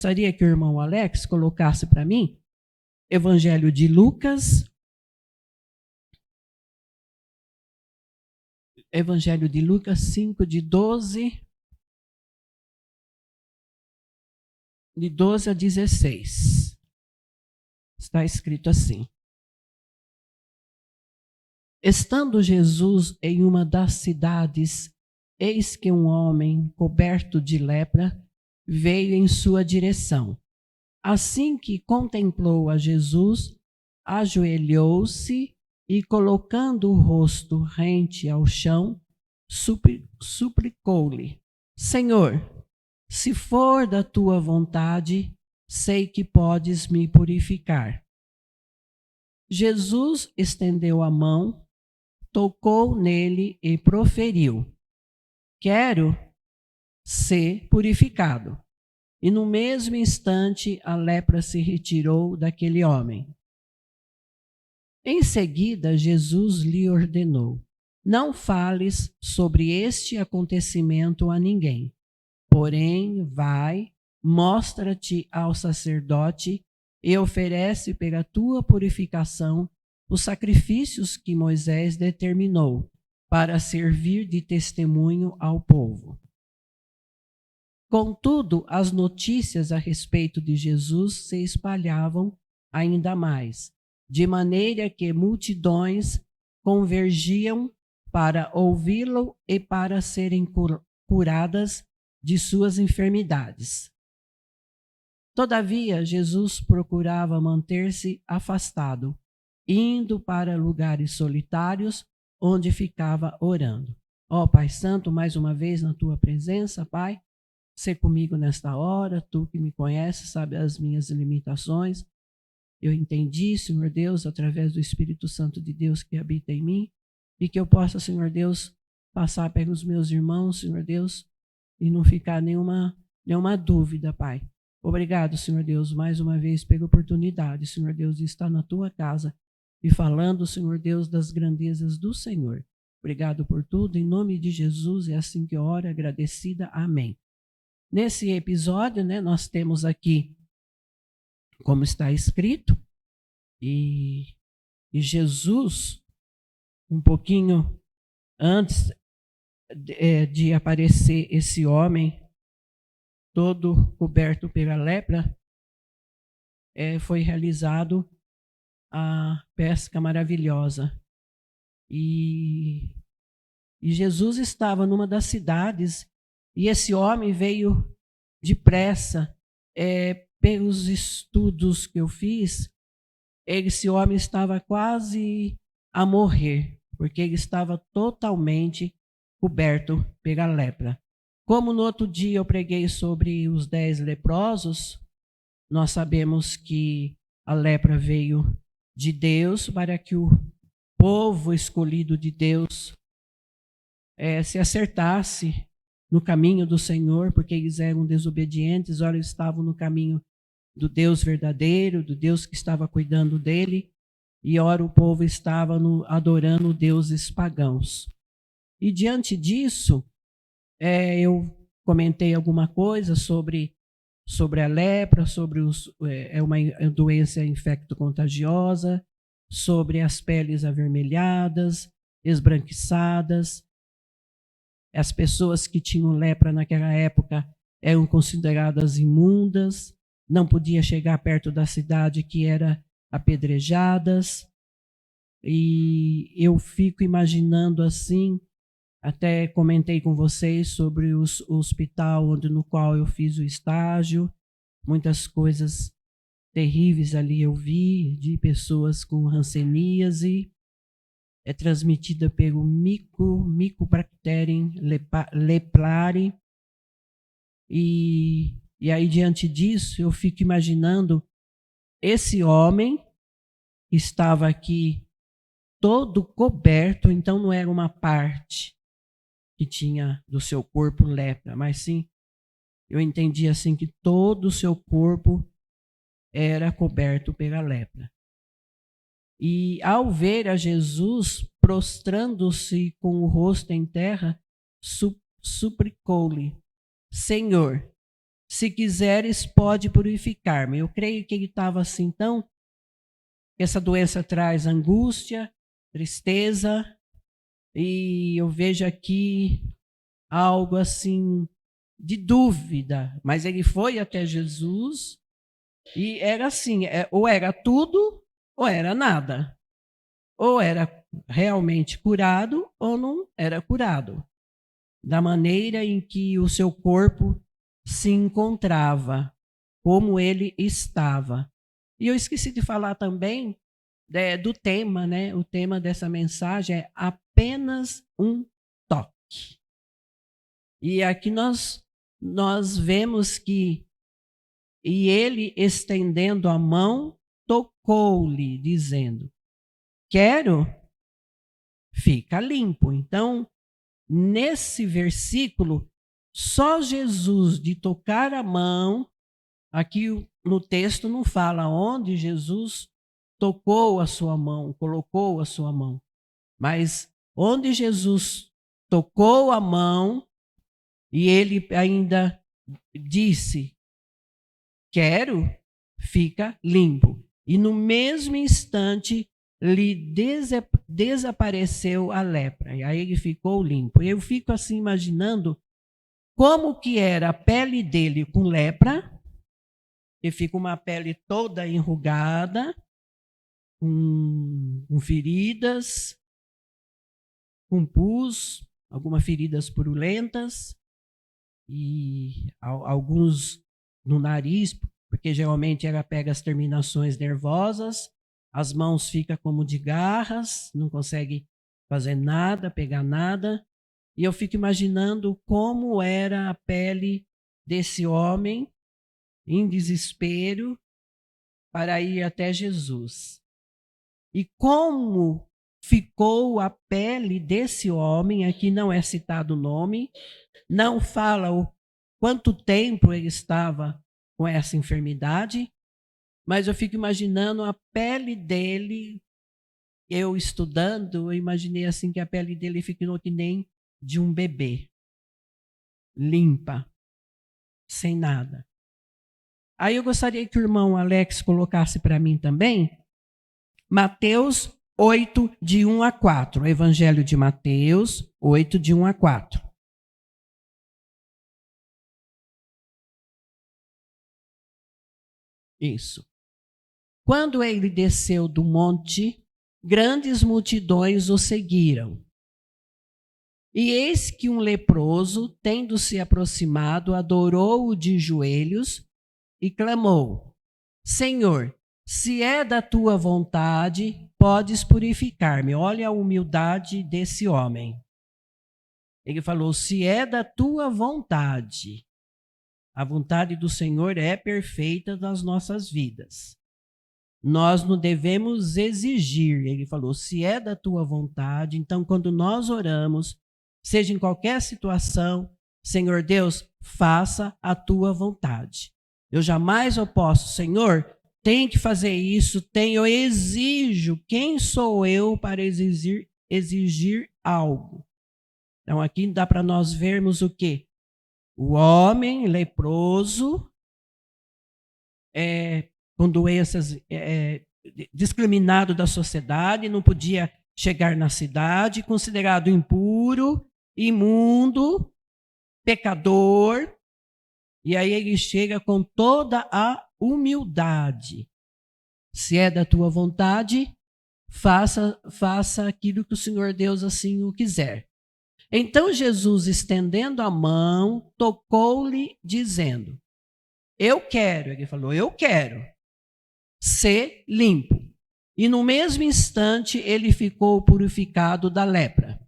Gostaria que o irmão Alex colocasse para mim Evangelho de Lucas. Evangelho de Lucas 5, de 12 a 16. Está escrito assim: Estando Jesus em uma das cidades, eis que um homem coberto de lepra veio em sua direção. Assim que contemplou a Jesus, ajoelhou-se e, colocando o rosto rente ao chão, suplicou-lhe: Senhor, se for da tua vontade, sei que podes me purificar. Jesus estendeu a mão, tocou nele e proferiu: Quero ser purificado. E no mesmo instante a lepra se retirou daquele homem. Em seguida, Jesus lhe ordenou: Não fales sobre este acontecimento a ninguém. Porém, vai, mostra-te ao sacerdote e oferece pela tua purificação os sacrifícios que Moisés determinou para servir de testemunho ao povo. Contudo, as notícias a respeito de Jesus se espalhavam ainda mais, de maneira que multidões convergiam para ouvi-lo e para serem curadas de suas enfermidades. Todavia, Jesus procurava manter-se afastado, indo para lugares solitários, onde ficava orando. Ó Pai Santo, mais uma vez na tua presença, Pai, ser comigo nesta hora, tu que me conheces, sabe as minhas limitações. Eu entendi, Senhor Deus, através do Espírito Santo de Deus que habita em mim, e que eu possa, Senhor Deus, passar pelos meus irmãos, Senhor Deus, e não ficar nenhuma dúvida, Pai. Obrigado, Senhor Deus, mais uma vez pela oportunidade, Senhor Deus, de estar na tua casa e falando, Senhor Deus, das grandezas do Senhor. Obrigado por tudo, em nome de Jesus, é assim que eu oro, agradecida. Amém. Nesse episódio, nós temos aqui, como está escrito, e Jesus, um pouquinho antes de aparecer esse homem, todo coberto pela lepra, foi realizado a pesca maravilhosa. E Jesus estava numa das cidades, e esse homem veio depressa. Pelos estudos que eu fiz, esse homem estava quase a morrer, porque ele estava totalmente coberto pela lepra. Como no outro dia eu preguei sobre os 10 leprosos, nós sabemos que a lepra veio de Deus para que o povo escolhido de Deus se acertasse no caminho do Senhor, porque eles eram desobedientes, ora eles estavam no caminho do Deus verdadeiro, do Deus que estava cuidando dele, e ora o povo estava adorando deuses pagãos. E diante disso, eu comentei alguma coisa sobre a lepra, sobre uma doença infecto-contagiosa, sobre as peles avermelhadas, esbranquiçadas. As pessoas que tinham lepra naquela época eram consideradas imundas, não podia chegar perto da cidade que era apedrejadas. E eu fico imaginando assim, até comentei com vocês sobre o hospital no qual eu fiz o estágio, muitas coisas terríveis ali eu vi, de pessoas com hanseníase, transmitida pelo Mycobacterium leprae. E aí, diante disso, eu fico imaginando esse homem que estava aqui todo coberto, então não era uma parte que tinha do seu corpo lepra, mas sim, eu entendi assim que todo o seu corpo era coberto pela lepra. E ao ver a Jesus prostrando-se com o rosto em terra, suplicou-lhe: Senhor, se quiseres, pode purificar-me. Eu creio que ele estava assim, então, essa doença traz angústia, tristeza, e eu vejo aqui algo assim de dúvida, mas ele foi até Jesus e era assim, ou era tudo ou era nada. Ou era realmente curado ou não era curado, da maneira em que o seu corpo se encontrava, como ele estava. E eu esqueci de falar também do tema, né? O tema dessa mensagem é apenas um toque. E aqui nós vemos que, e ele, estendendo a mão, tocou-lhe, dizendo, quero, fica limpo. Então, nesse versículo, só Jesus de tocar a mão, aqui no texto não fala onde Jesus tocou a sua mão, colocou a sua mão, mas onde Jesus tocou a mão e ele ainda disse, quero, fica limpo. E no mesmo instante lhe desapareceu a lepra. E aí ele ficou limpo. Eu fico assim imaginando como que era a pele dele com lepra, que fica uma pele toda enrugada, com feridas, com pus, algumas feridas purulentas, e alguns no nariz, porque geralmente ela pega as terminações nervosas, as mãos ficam como de garras, não consegue fazer nada, pegar nada. E eu fico imaginando como era a pele desse homem em desespero para ir até Jesus. E como ficou a pele desse homem, aqui não é citado o nome, não fala o quanto tempo ele estava com essa enfermidade, mas eu fico imaginando a pele dele, eu estudando, eu imaginei assim que a pele dele ficou que nem de um bebê, limpa, sem nada. Aí eu gostaria que o irmão Alex colocasse para mim também, Mateus 8, de 1 a 4, o Evangelho de Mateus 8, de 1 a 4. Isso. Quando ele desceu do monte, grandes multidões o seguiram. E eis que um leproso, tendo se aproximado, adorou-o de joelhos e clamou, Senhor, se é da tua vontade, podes purificar-me. Olha a humildade desse homem. Ele falou, se é da tua vontade. A vontade do Senhor é perfeita nas nossas vidas. Nós não devemos exigir. Ele falou, se é da tua vontade, então quando nós oramos, seja em qualquer situação, Senhor Deus, faça a tua vontade. Eu jamais posso, Senhor, tem que fazer isso, eu exijo. Quem sou eu para exigir algo? Então aqui dá para nós vermos o quê? O homem leproso, com doenças, discriminado da sociedade, não podia chegar na cidade, considerado impuro, imundo, pecador, e aí ele chega com toda a humildade. Se é da tua vontade, faça aquilo que o Senhor Deus assim o quiser. Então Jesus, estendendo a mão, tocou-lhe, dizendo, eu quero, ele falou, eu quero ser limpo. E no mesmo instante ele ficou purificado da lepra.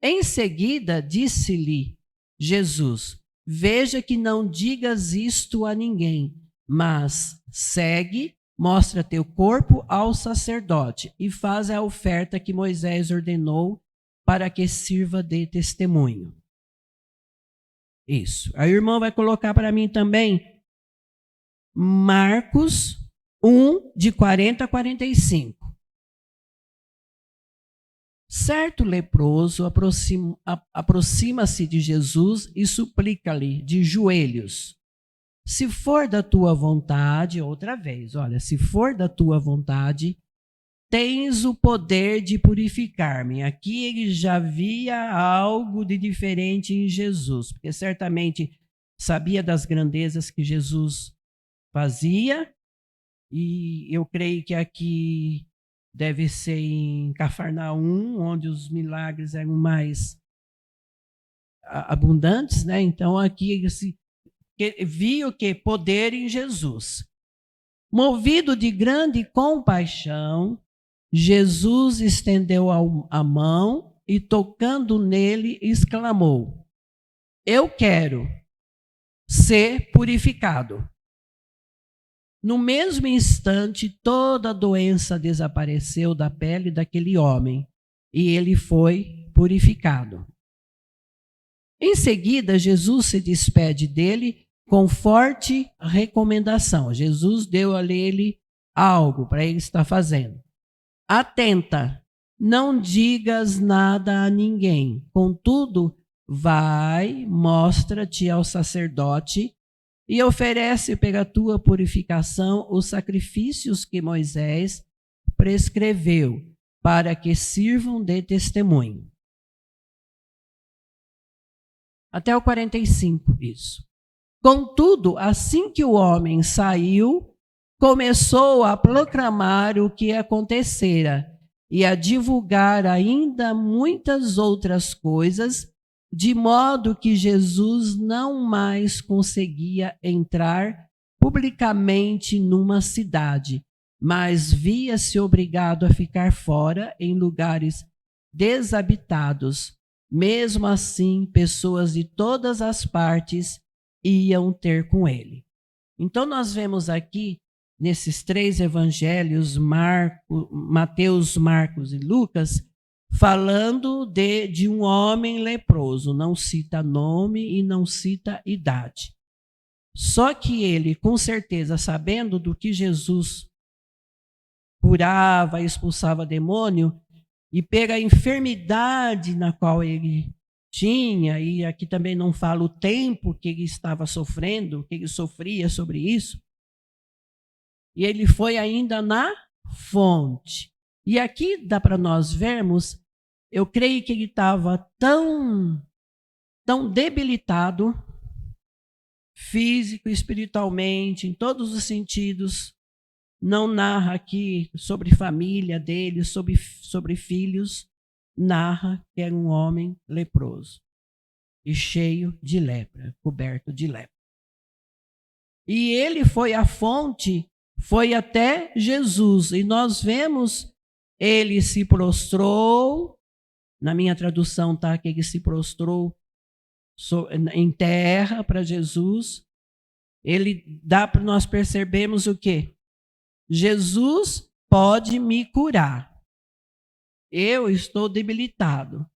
Em seguida disse-lhe Jesus, veja que não digas isto a ninguém, mas segue, mostra teu corpo ao sacerdote e faz a oferta que Moisés ordenou para que sirva de testemunho. Isso. A irmã vai colocar para mim também Marcos 1, de 40 a 45. Certo leproso aproxima-se de Jesus e suplica-lhe de joelhos: se for da tua vontade, outra vez, olha, se for da tua vontade, tens o poder de purificar-me. Aqui ele já via algo de diferente em Jesus, porque certamente sabia das grandezas que Jesus fazia, e eu creio que aqui deve ser em Cafarnaum, onde os milagres eram mais abundantes, né? Então aqui ele viu que poder em Jesus. Movido de grande compaixão, Jesus estendeu a mão e, tocando nele, exclamou: eu quero ser purificado. No mesmo instante, toda a doença desapareceu da pele daquele homem e ele foi purificado. Em seguida, Jesus se despede dele com forte recomendação. Jesus deu a ele algo para ele estar fazendo. Atenta, não digas nada a ninguém. Contudo, vai, mostra-te ao sacerdote e oferece pela tua purificação os sacrifícios que Moisés prescreveu, para que sirvam de testemunho. Até o 45, isso. Contudo, assim que o homem saiu, começou a proclamar o que acontecera e a divulgar ainda muitas outras coisas, de modo que Jesus não mais conseguia entrar publicamente numa cidade, mas via-se obrigado a ficar fora em lugares desabitados. Mesmo assim, pessoas de todas as partes iam ter com ele. Então nós vemos aqui, nesses três evangelhos, Mateus, Marcos e Lucas, falando de um homem leproso. Não cita nome e não cita idade. Só que ele, com certeza, sabendo do que Jesus curava, expulsava demônio, e pela enfermidade na qual ele tinha, e aqui também não fala o tempo que ele estava sofrendo, que ele sofria sobre isso, e ele foi ainda na fonte. E aqui dá para nós vermos, eu creio que ele estava tão debilitado, físico, espiritualmente, em todos os sentidos. Não narra aqui sobre família dele, sobre filhos, narra que era um homem leproso e cheio de lepra, coberto de lepra. E ele foi à fonte, foi até Jesus, e nós vemos, ele se prostrou, na minha tradução está que ele se prostrou em terra para Jesus. Ele dá para nós percebermos o quê? Jesus pode me curar. Eu estou debilitado,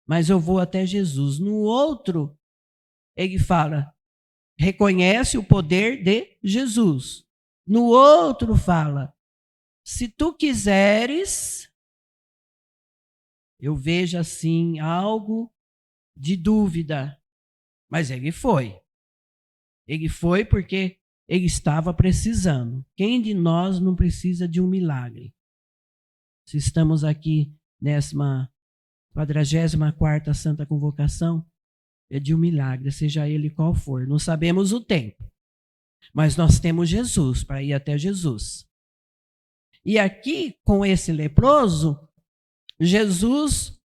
mas eu vou até Jesus. No outro, ele fala, reconhece o poder de Jesus. No outro fala, se tu quiseres, eu vejo assim algo de dúvida, mas ele foi. Ele foi porque ele estava precisando. Quem de nós não precisa de um milagre? Se estamos aqui nessa 44ª Santa Convocação, é de um milagre, seja ele qual for. Não sabemos o tempo, mas nós temos Jesus, para ir até Jesus. E aqui, com esse leproso, Jesus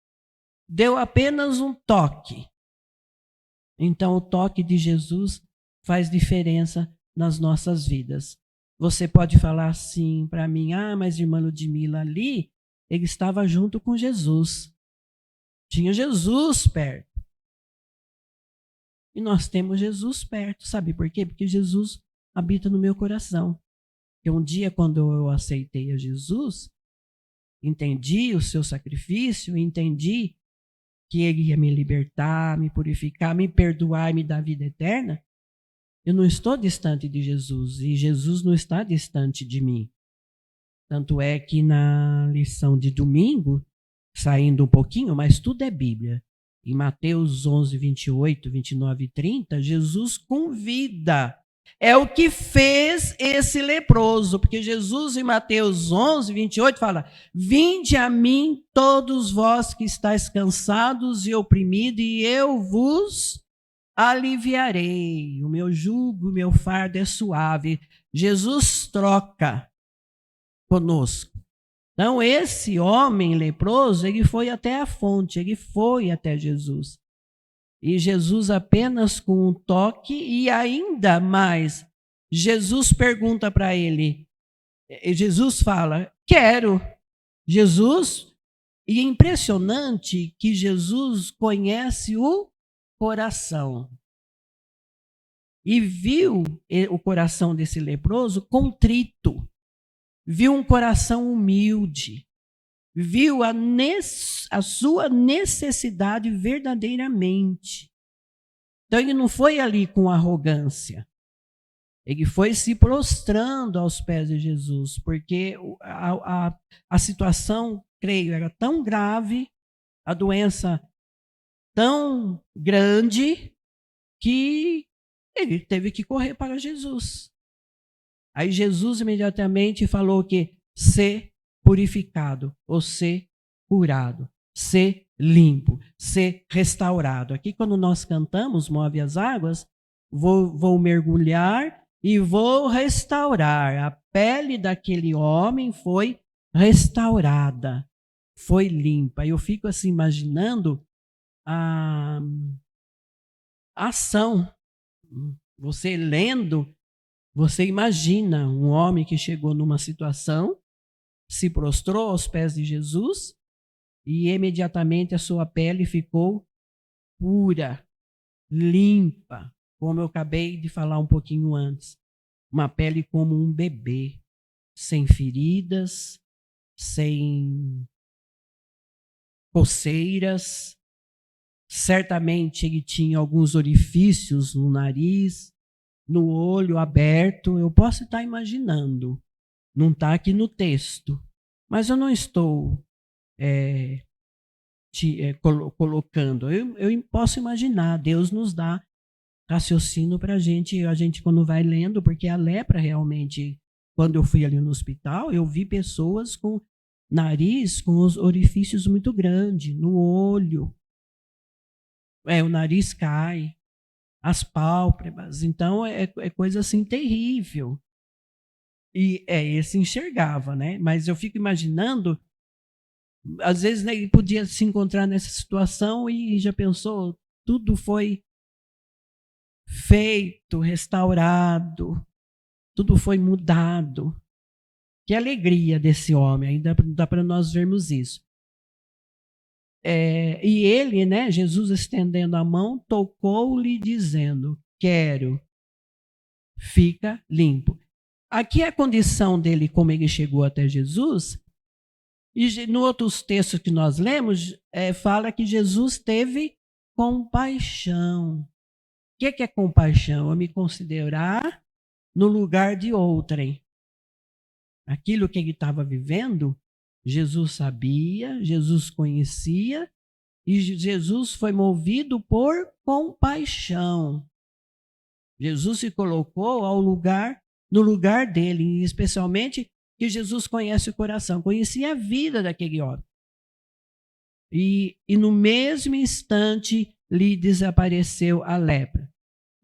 deu apenas um toque. Então, o toque de Jesus faz diferença nas nossas vidas. Você pode falar assim para mim, mas irmã Ludmila, ali, ele estava junto com Jesus. Tinha Jesus perto. E nós temos Jesus perto, sabe por quê? Porque Jesus habita no meu coração. E um dia, quando eu aceitei a Jesus, entendi o seu sacrifício, entendi que ele ia me libertar, me purificar, me perdoar e me dar vida eterna, eu não estou distante de Jesus e Jesus não está distante de mim. Tanto é que na lição de domingo saindo um pouquinho, mas tudo é Bíblia. Em Mateus 11, 28, 29 e 30, Jesus convida. É o que fez esse leproso, porque Jesus em Mateus 11, 28 fala: vinde a mim todos vós que estáis cansados e oprimidos, e eu vos aliviarei. O meu jugo, o meu fardo é suave. Jesus troca conosco. Então, esse homem leproso, ele foi até a fonte, ele foi até Jesus. E Jesus apenas com um toque, e ainda mais, Jesus pergunta para ele, Jesus fala, quero. Jesus, e é impressionante que Jesus conhece o coração. E viu o coração desse leproso contrito, viu um coração humilde, viu a sua necessidade verdadeiramente. Então ele não foi ali com arrogância, ele foi se prostrando aos pés de Jesus, porque a situação, creio, era tão grave, a doença tão grande, que ele teve que correr para Jesus. Aí Jesus imediatamente falou que ser purificado, ou ser curado, ser limpo, ser restaurado. Aqui quando nós cantamos Move as Águas, vou mergulhar e vou restaurar. A pele daquele homem foi restaurada, foi limpa. Eu fico assim imaginando a ação. Você lendo, você imagina um homem que chegou numa situação, se prostrou aos pés de Jesus e imediatamente a sua pele ficou pura, limpa, como eu acabei de falar um pouquinho antes. Uma pele como um bebê, sem feridas, sem coceiras. Certamente ele tinha alguns orifícios no nariz, no olho aberto. Eu posso estar imaginando, não está aqui no texto, mas eu não estou colocando. Eu posso imaginar, Deus nos dá raciocínio para a gente quando vai lendo, porque a lepra realmente, quando eu fui ali no hospital, eu vi pessoas com nariz, com os orifícios muito grandes, no olho. O nariz cai, as pálpebras, então é coisa assim terrível. E esse enxergava, né? Mas eu fico imaginando, às vezes, né, ele podia se encontrar nessa situação e já pensou, tudo foi feito, restaurado, tudo foi mudado. Que alegria desse homem, ainda dá para nós vermos isso. E ele, né, Jesus estendendo a mão, tocou-lhe dizendo, quero, fica limpo. Aqui é a condição dele, como ele chegou até Jesus, e no outros textos que nós lemos, fala que Jesus teve compaixão. O que é compaixão? Eu me considerar no lugar de outrem. Aquilo que ele estava vivendo, Jesus sabia, Jesus conhecia, e Jesus foi movido por compaixão. Jesus se colocou no lugar dele, especialmente que Jesus conhece o coração, conhecia a vida daquele homem. E no mesmo instante lhe desapareceu a lepra.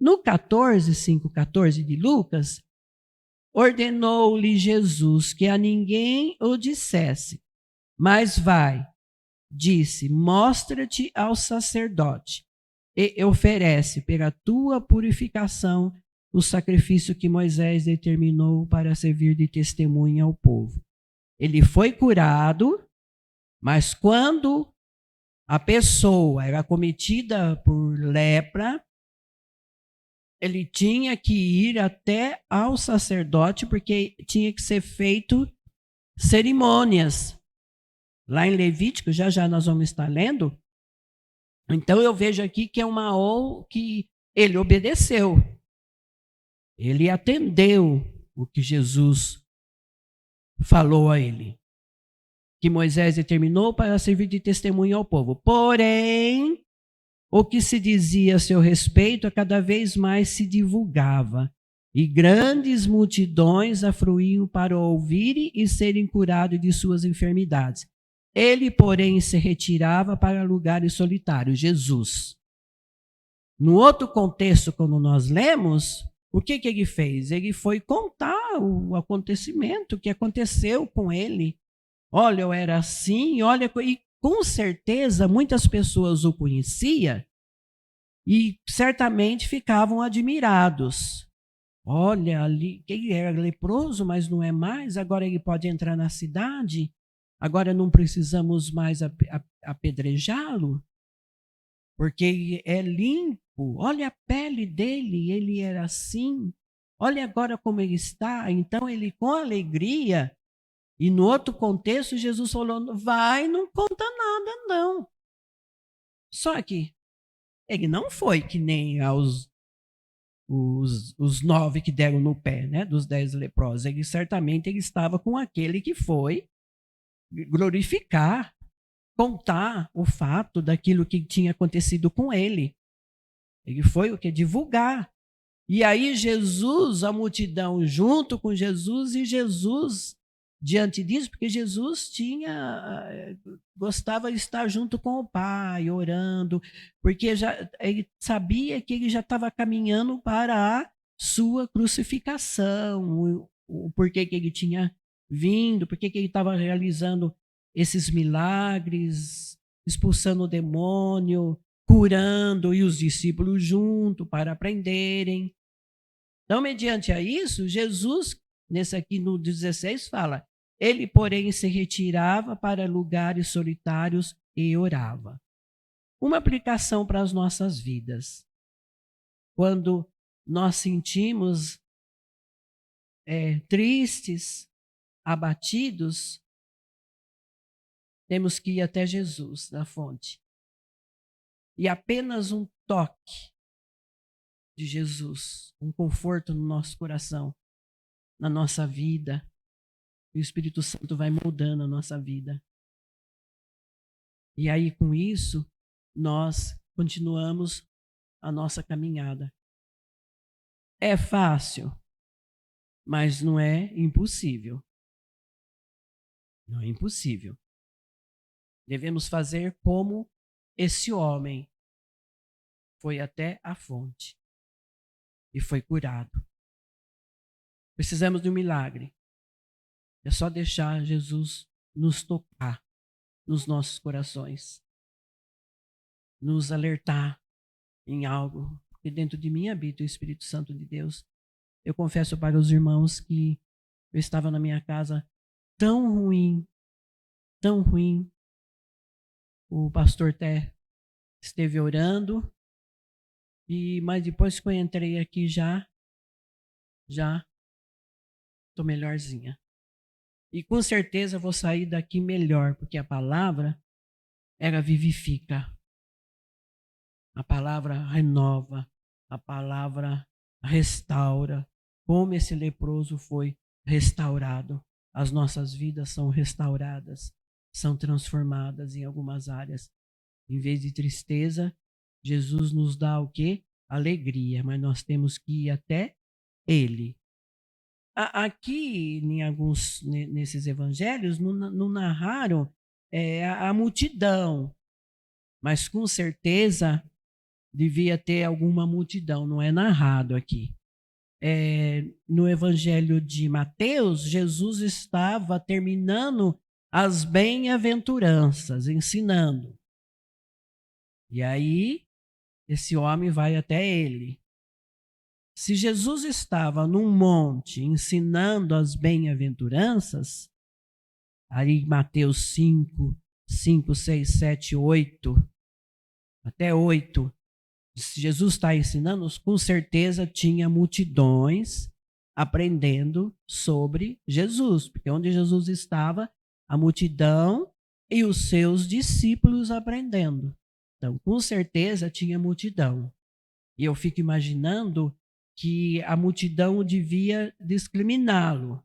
No 5:14 de Lucas, ordenou-lhe Jesus que a ninguém o dissesse, mas vai, disse, mostra-te ao sacerdote e oferece pela tua purificação o sacrifício que Moisés determinou para servir de testemunha ao povo. Ele foi curado, mas quando a pessoa era cometida por lepra, ele tinha que ir até ao sacerdote, porque tinha que ser feito cerimônias. Lá em Levítico, já nós vamos estar lendo. Então eu vejo aqui que é que ele obedeceu. Ele atendeu o que Jesus falou a ele. que Moisés determinou para servir de testemunho ao povo. Porém, o que se dizia a seu respeito cada vez mais se divulgava, e grandes multidões afluíam para ouvirem e serem curados de suas enfermidades. Ele, porém, se retirava para lugares solitários, Jesus. No outro contexto, quando nós lemos, o que ele fez? Ele foi contar o acontecimento que aconteceu com ele. Olha, eu era assim, olha, e com certeza muitas pessoas o conheciam e certamente ficavam admirados. Olha, ali, ele era leproso, mas não é mais, agora ele pode entrar na cidade, agora não precisamos mais apedrejá-lo, porque ele é limpo. Olha a pele dele, ele era assim. Olha agora como ele está. Então ele com alegria. E no outro contexto, Jesus falou, vai, não conta nada não. Só que ele não foi que nem os 9 que deram no pé, né, dos 10 leprosos. Ele certamente estava com aquele que foi glorificar, contar o fato daquilo que tinha acontecido com ele. Ele foi o que? Divulgar. E aí Jesus, a multidão junto com Jesus, e Jesus diante disso, porque Jesus gostava de estar junto com o Pai, orando, porque ele sabia que ele já estava caminhando para a sua crucificação, o porquê que ele tinha vindo, porquê que ele estava realizando esses milagres, expulsando o demônio, curando, e os discípulos junto para aprenderem. Então, mediante a isso, Jesus, nesse aqui no 16, fala, ele, porém, se retirava para lugares solitários e orava. Uma aplicação para as nossas vidas. Quando nós sentimos tristes, abatidos, temos que ir até Jesus, na fonte. E apenas um toque de Jesus, um conforto no nosso coração, na nossa vida, e o Espírito Santo vai moldando a nossa vida. E aí, com isso, nós continuamos a nossa caminhada. É fácil, mas não é impossível. Não é impossível. Devemos fazer como esse homem foi até a fonte e foi curado. Precisamos de um milagre. É só deixar Jesus nos tocar nos nossos corações, nos alertar em algo, porque dentro de mim habita o Espírito Santo de Deus. Eu confesso para os irmãos que eu estava na minha casa tão ruim, tão ruim. O pastor Té esteve orando, mas depois que eu entrei aqui já estou melhorzinha. E com certeza vou sair daqui melhor, porque a palavra, ela vivifica. A palavra renova, a palavra restaura. Como esse leproso foi restaurado. As nossas vidas são restauradas, são transformadas em algumas áreas. Em vez de tristeza, Jesus nos dá o quê? Alegria, mas nós temos que ir até Ele. Aqui, em alguns nesses evangelhos, não narraram a multidão, mas com certeza devia ter alguma multidão, não é narrado aqui. No evangelho de Mateus, Jesus estava terminando as bem-aventuranças, ensinando. E aí, esse homem vai até ele. Se Jesus estava num monte ensinando as bem-aventuranças, ali em Mateus 5, 6, 7, 8, até 8, se Jesus está ensinando, com certeza tinha multidões aprendendo sobre Jesus, porque onde Jesus estava, a multidão e os seus discípulos aprendendo. Então, com certeza tinha multidão. E eu fico imaginando que a multidão devia discriminá-lo.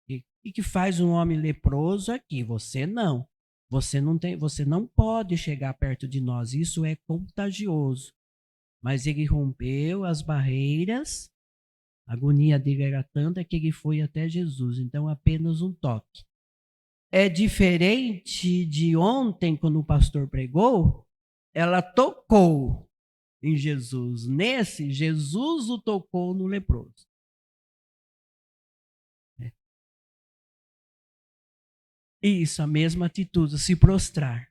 E E que faz um homem leproso aqui? Você não. Você não pode chegar perto de nós. Isso é contagioso. Mas ele rompeu as barreiras. A agonia dele era tanta que ele foi até Jesus. Então, apenas um toque. É diferente de ontem, quando o pastor pregou, ela tocou em Jesus. Nesse, Jesus o tocou no leproso. Isso, a mesma atitude, se prostrar.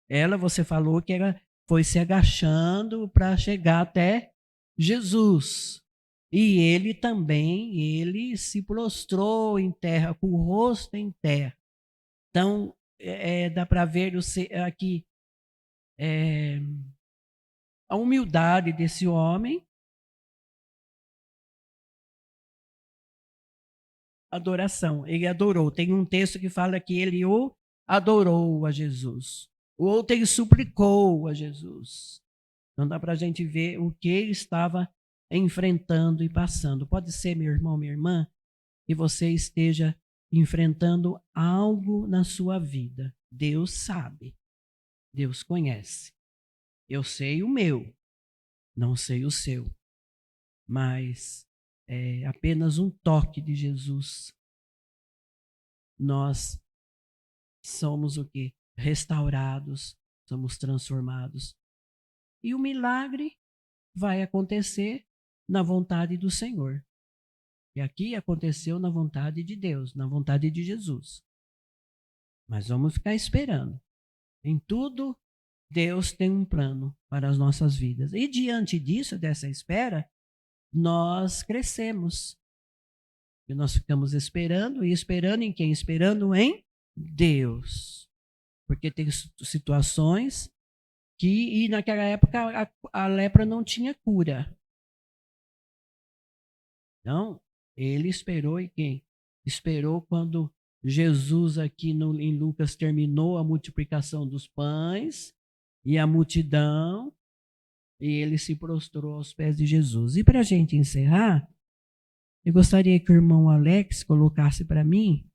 Ela, você falou que ela foi se agachando para chegar até Jesus. E ele também, ele se prostrou em terra, com o rosto em terra. Então, dá para ver aqui a humildade desse homem. Adoração, ele adorou. Tem um texto que fala que ele o adorou a Jesus. O outro ele suplicou a Jesus. Então dá para a gente ver o que ele estava enfrentando e passando. Pode ser, meu irmão, minha irmã, que você esteja enfrentando algo na sua vida. Deus sabe. Deus conhece. Eu sei o meu, não sei o seu. Mas é apenas um toque de Jesus. Nós somos o quê? Restaurados, somos transformados. E o milagre vai acontecer na vontade do Senhor. E aqui aconteceu na vontade de Deus, na vontade de Jesus. Mas vamos ficar esperando. Em tudo, Deus tem um plano para as nossas vidas. E diante disso, dessa espera, nós crescemos. E nós ficamos esperando, e esperando em quem? Esperando em Deus. Porque tem situações que, e naquela época, a lepra não tinha cura. Então, ele esperou em quem? Esperou quando Jesus aqui em Lucas terminou a multiplicação dos pães e a multidão, e ele se prostrou aos pés de Jesus. E para a gente encerrar, eu gostaria que o irmão Alex colocasse para mim,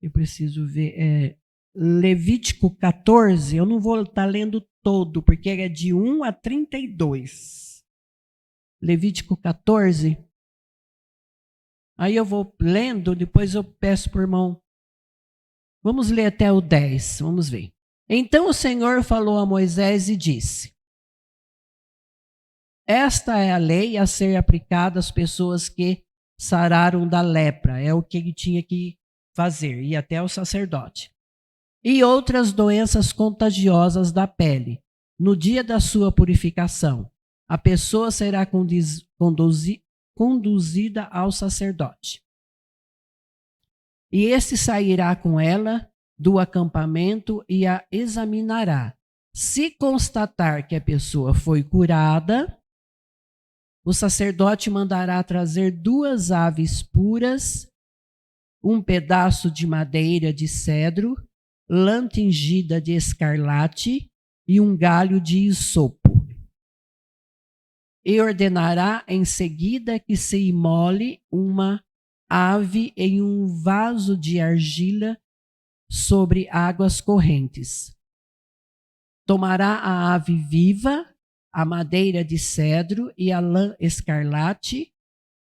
eu preciso ver, Levítico 14, eu não vou estar lendo todo, porque é de 1 a 32. Levítico 14. Aí eu vou lendo, depois eu peço para o irmão. Vamos ler até o 10, vamos ver. Então o Senhor falou a Moisés e disse: esta é a lei a ser aplicada às pessoas que sararam da lepra. É o que ele tinha que fazer, e até o sacerdote. E outras doenças contagiosas da pele. No dia da sua purificação, a pessoa será conduzida ao sacerdote. E este sairá com ela do acampamento e a examinará. Se constatar que a pessoa foi curada, o sacerdote mandará trazer 2 aves puras, um pedaço de madeira de cedro, lã tingida de escarlate e um galho de isopo. E ordenará em seguida que se imole uma ave em um vaso de argila sobre águas correntes. Tomará a ave viva, a madeira de cedro e a lã escarlate,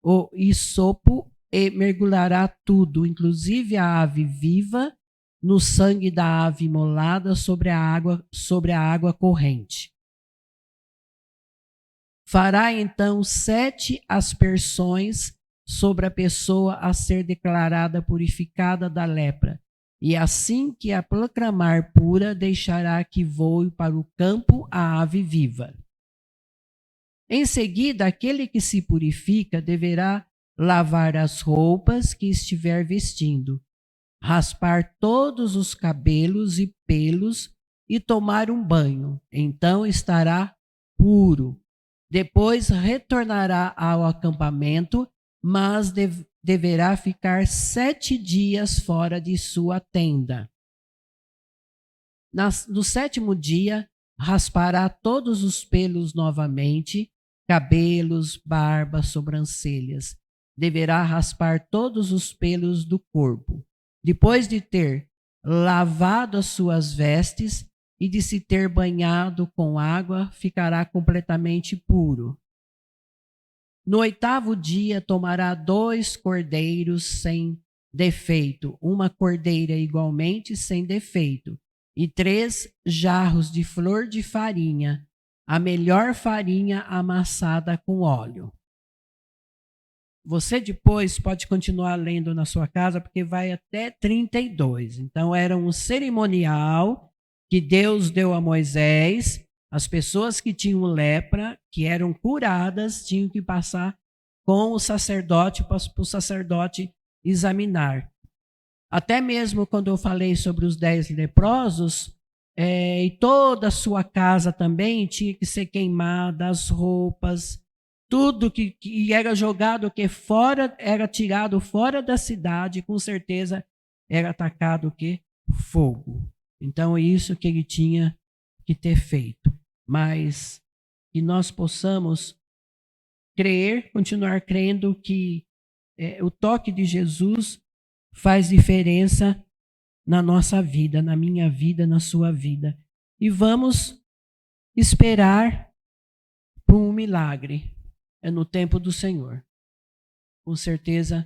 o isopo, e mergulhará tudo, inclusive a ave viva, no sangue da ave imolada sobre a água corrente. Fará então 7 aspersões sobre a pessoa a ser declarada purificada da lepra. E assim que a proclamar pura, deixará que voe para o campo a ave viva. Em seguida, aquele que se purifica deverá lavar as roupas que estiver vestindo, raspar todos os cabelos e pelos e tomar um banho. Então estará puro. Depois retornará ao acampamento, mas deverá ficar 7 dias fora de sua tenda. No 7º dia, raspará todos os pelos novamente, cabelos, barba, sobrancelhas. deverá raspar todos os pelos do corpo. Depois de ter lavado as suas vestes e de se ter banhado com água, ficará completamente puro. No 8º dia, tomará 2 cordeiros sem defeito, uma cordeira igualmente sem defeito, e 3 jarros de flor de farinha, a melhor farinha amassada com óleo. Você depois pode continuar lendo na sua casa, porque vai até 32. Então, era um cerimonial que Deus deu a Moisés. As pessoas que tinham lepra, que eram curadas, tinham que passar com o sacerdote, para o sacerdote examinar. Até mesmo quando eu falei sobre os 10 leprosos, e toda a sua casa também tinha que ser queimada, as roupas, tudo que era jogado que fora, era tirado fora da cidade, com certeza era atacado o quê? Fogo. Então é isso que ele tinha que ter feito. Mas que nós possamos crer, continuar crendo que o toque de Jesus faz diferença na nossa vida, na minha vida, na sua vida. E vamos esperar por um milagre. É no tempo do Senhor. Com certeza,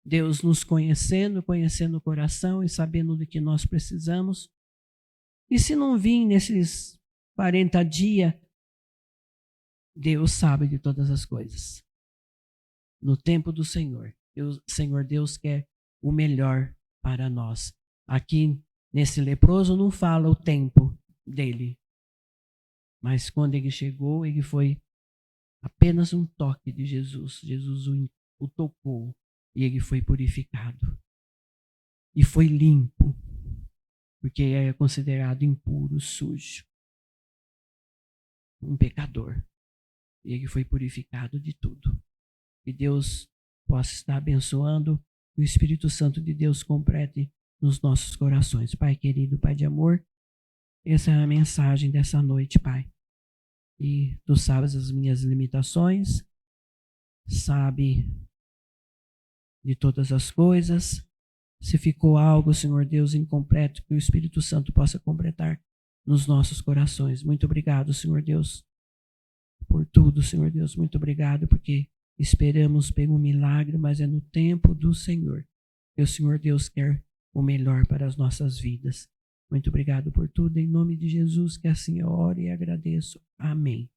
Deus nos conhecendo o coração e sabendo do que nós precisamos. E se não vir nesses 40 dias, Deus sabe de todas as coisas. No tempo do Senhor. Senhor Deus quer o melhor para nós. Aqui, nesse leproso, não fala o tempo dele. Mas quando ele chegou, ele foi apenas um toque de Jesus. Jesus o tocou e ele foi purificado. E foi limpo, porque é considerado impuro, sujo. Um pecador. E ele foi purificado de tudo. Que Deus possa estar abençoando, que o Espírito Santo de Deus complete nos nossos corações. Pai querido, Pai de amor, essa é a mensagem dessa noite, Pai. E Tu sabes as minhas limitações, sabe de todas as coisas. Se ficou algo, Senhor Deus, incompleto, que o Espírito Santo possa completar nos nossos corações. Muito obrigado, Senhor Deus, por tudo, Senhor Deus. Muito obrigado, porque esperamos pelo milagre, mas é no tempo do Senhor. Que o Senhor Deus quer o melhor para as nossas vidas. Muito obrigado por tudo. Em nome de Jesus, que assim eu oro e agradeço. Amém.